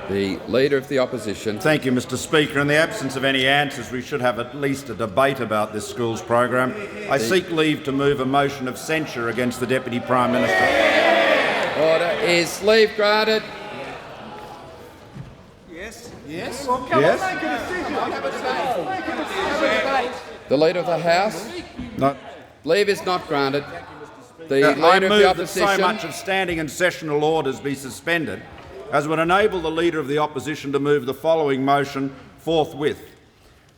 The Leader of the Opposition. Thank you, Mr Speaker. In the absence of any answers, we should have at least a debate about this schools program. I seek leave to move a motion of censure against the Deputy Prime Minister. Order. Is leave granted? Yes. Yes? The Leader of the House? No. Leave is not granted. The I Leader of move the that Opposition. so much of standing and sessional orders be suspended as would enable the Leader of the Opposition to move the following motion forthwith: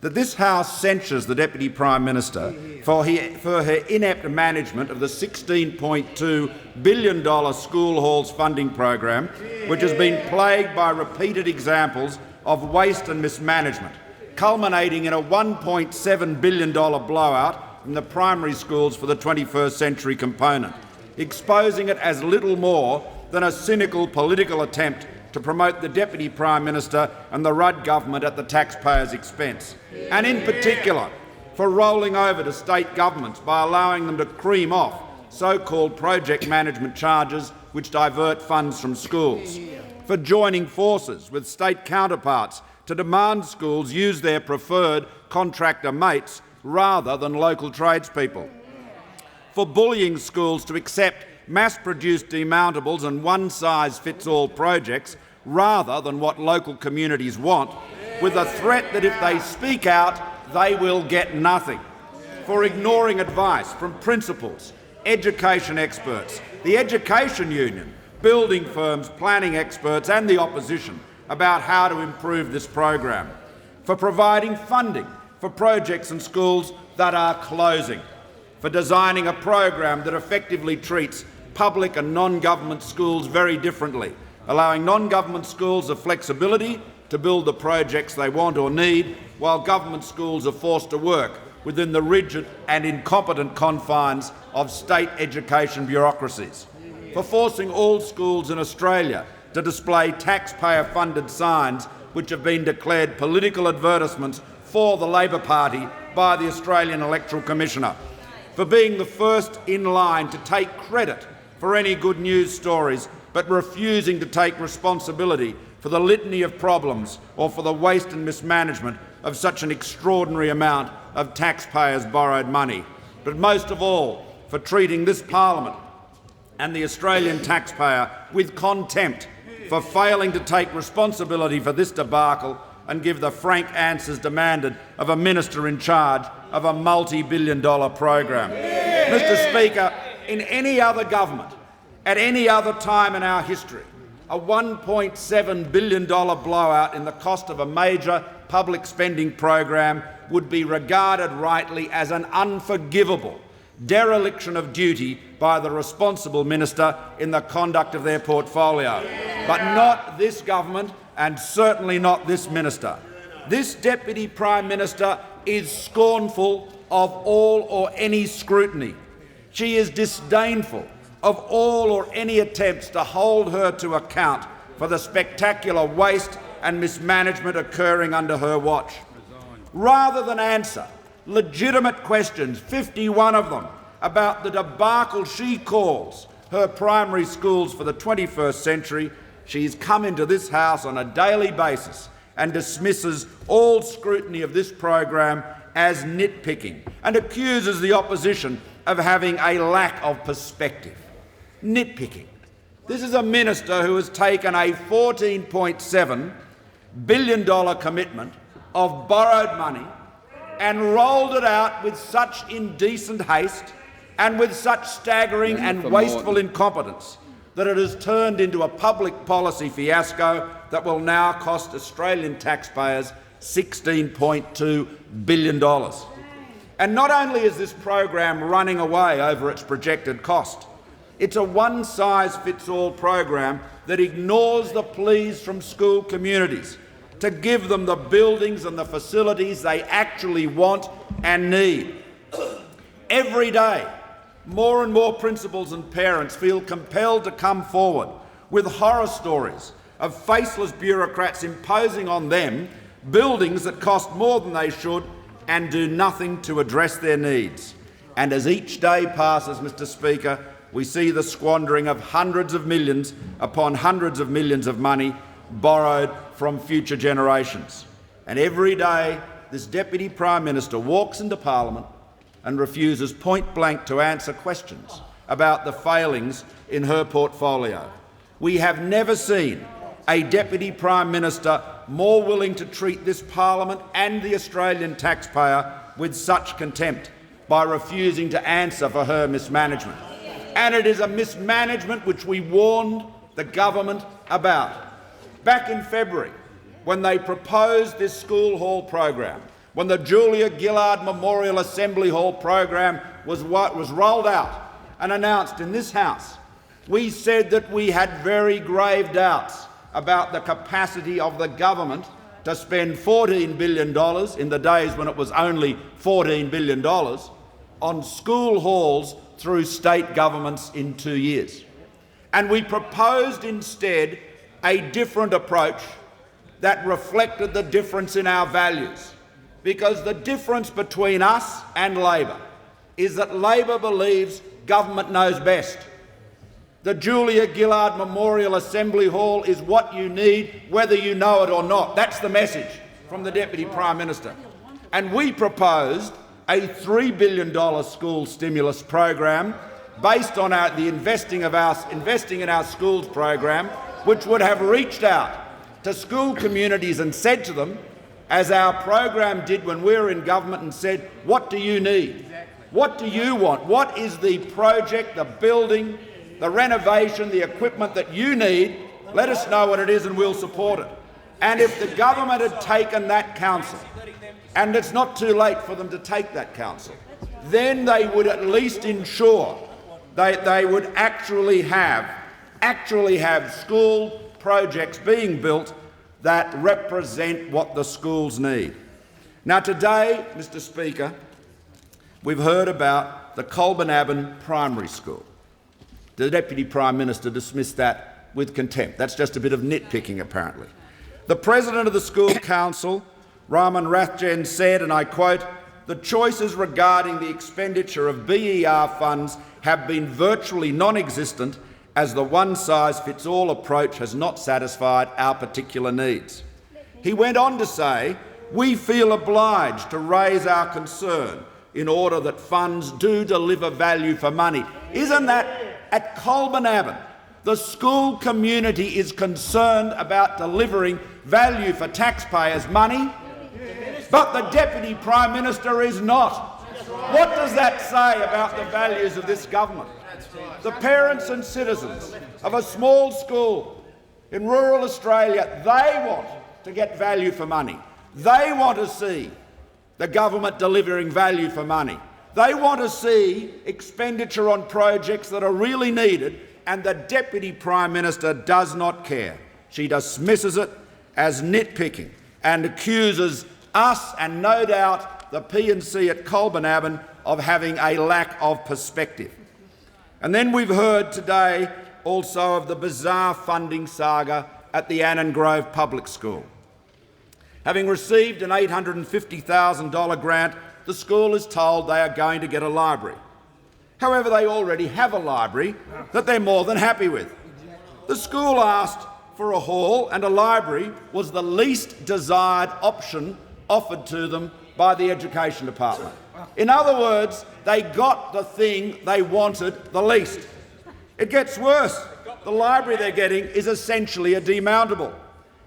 that this House censures the Deputy Prime Minister for her inept management of the $16.2 billion school halls funding program, which has been plagued by repeated examples of waste and mismanagement, culminating in a $1.7 billion blowout in the primary schools for the 21st century component, exposing it as little more than a cynical political attempt to promote the Deputy Prime Minister and the Rudd government at the taxpayers' expense, and in particular for rolling over to state governments by allowing them to cream off so-called project management charges which divert funds from schools, for joining forces with state counterparts to demand schools use their preferred contractor mates rather than local tradespeople, for bullying schools to accept mass-produced demountables and one-size-fits-all projects rather than what local communities want, with a threat that if they speak out, they will get nothing, for ignoring advice from principals, education experts, the education union, building firms, planning experts and the opposition about how to improve this program, for providing funding for projects and schools that are closing, for designing a program that effectively treats public and non-government schools very differently, allowing non-government schools the flexibility to build the projects they want or need, while government schools are forced to work within the rigid and incompetent confines of state education bureaucracies, for forcing all schools in Australia to display taxpayer-funded signs which have been declared political advertisements for the Labor Party by the Australian Electoral Commissioner, for being the first in line to take credit for any good news stories, but refusing to take responsibility for the litany of problems or for the waste and mismanagement of such an extraordinary amount of taxpayers' borrowed money, but most of all for treating this Parliament and the Australian taxpayer with contempt for failing to take responsibility for this debacle and give the frank answers demanded of a minister in charge of a multi-billion-dollar program. Mr Speaker, in any other government, at any other time in our history, a $1.7 billion blowout in the cost of a major public spending program would be regarded rightly as an unforgivable dereliction of duty by the responsible minister in the conduct of their portfolio. But not this government, and certainly not this minister. This Deputy Prime Minister is scornful of all or any scrutiny. She is disdainful of all or any attempts to hold her to account for the spectacular waste and mismanagement occurring under her watch. Rather than answer legitimate questions, 51 of them, about the debacle she calls her primary schools for the 21st century, she's come into this House on a daily basis and dismisses all scrutiny of this program as nitpicking and accuses the opposition of having a lack of perspective. Nitpicking. This is a minister who has taken a $14.7 billion commitment of borrowed money and rolled it out with such indecent haste and with such staggering and wasteful incompetence that it has turned into a public policy fiasco that will now cost Australian taxpayers $16.2 billion. And not only is this program running away over its projected cost, it's a one-size-fits-all program that ignores the pleas from school communities to give them the buildings and the facilities they actually want and need. Every day, more and more principals and parents feel compelled to come forward with horror stories of faceless bureaucrats imposing on them buildings that cost more than they should and do nothing to address their needs. And as each day passes, Mr Speaker, we see the squandering of hundreds of millions upon hundreds of millions of money borrowed from future generations. And every day this Deputy Prime Minister walks into Parliament and refuses point blank to answer questions about the failings in her portfolio. We have never seen a Deputy Prime Minister more willing to treat this Parliament and the Australian taxpayer with such contempt by refusing to answer for her mismanagement. And it is a mismanagement which we warned the government about. Back in February, when they proposed this school hall program, when the Julia Gillard Memorial Assembly Hall program was rolled out and announced in this House, we said that we had very grave doubts about the capacity of the government to spend $14 billion in the days when it was only $14 billion on school halls through state governments in 2 years. And we proposed instead a different approach that reflected the difference in our values. Because the difference between us and Labor is that Labor believes government knows best. The Julia Gillard Memorial Assembly Hall is what you need, whether you know it or not. That's the message from the Deputy Prime Minister. And we proposed a $3 billion school stimulus program based on the investing in our schools program, which would have reached out to school communities and said to them, as our program did when we were in government, and said, what do you need? What do you want? What is the project, the building, the renovation, the equipment that you need? Let us know what it is and we'll support it. And if the government had taken that counsel, and it's not too late for them to take that counsel, then they would at least ensure they would actually have school projects being built that represent what the schools need. Now today, Mr Speaker, we've heard about the Colbinaban Primary School. The Deputy Prime Minister dismissed that with contempt. That's just a bit of nitpicking, apparently. The President of the School Council, Raman Rathjen, said, and I quote, "The choices regarding the expenditure of BER funds have been virtually non-existent as the one-size-fits-all approach has not satisfied our particular needs." He went on to say, "We feel obliged to raise our concern in order that funds do deliver value for money." Isn't that at Colbinaban? The school community is concerned about delivering value for taxpayers' money, but the Deputy Prime Minister is not. What does that say about the values of this government? The parents and citizens of a small school in rural Australia, they want to get value for money. They want to see the government delivering value for money. They want to see expenditure on projects that are really needed, and the Deputy Prime Minister does not care. She dismisses it as nitpicking and accuses us, and no doubt the P&C at Colbinaban, of having a lack of perspective. And then we've heard today also of the bizarre funding saga at the Annangrove Public School. Having received an $850,000 grant, the school is told they are going to get a library. However, they already have a library that they're more than happy with. The school asked for a hall, and a library was the least desired option offered to them by the Education Department. In other words, they got the thing they wanted the least. It gets worse. The library they're getting is essentially a demountable.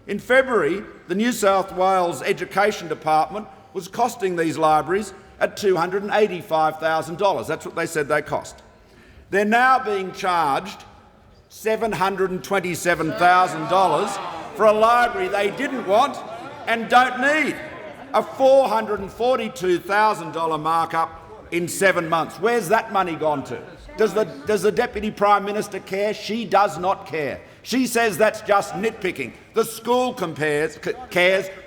In February, the New South Wales Education Department was costing these libraries at $285,000. That's what they said they cost. They're now being charged $727,000 for a library they didn't want and don't need. A $442,000 markup in 7 months. Where's that money gone to? Does the Deputy Prime Minister care? She does not care. She says that's just nitpicking. The school cares.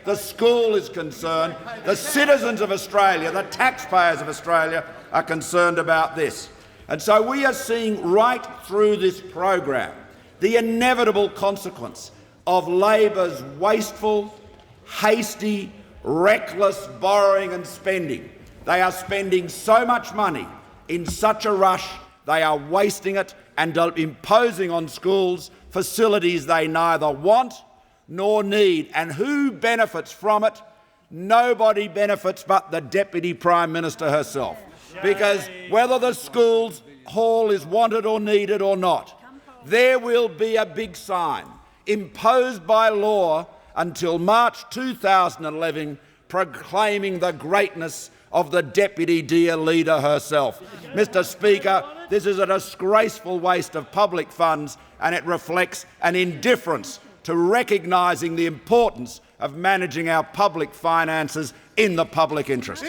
The school is concerned. The citizens of Australia, the taxpayers of Australia, are concerned about this. And so we are seeing right through this program the inevitable consequence of Labor's wasteful, hasty, reckless borrowing and spending. They are spending so much money in such a rush, they are wasting it and imposing on schools facilities they neither want nor need. And who benefits from it? Nobody benefits but the Deputy Prime Minister herself. Because whether the schools hall is wanted or needed or not, there will be a big sign imposed by law until March 2011 proclaiming the greatness of the Deputy Dear Leader herself. Mr Speaker, this is a disgraceful waste of public funds, and it reflects an indifference to recognising the importance of managing our public finances in the public interest.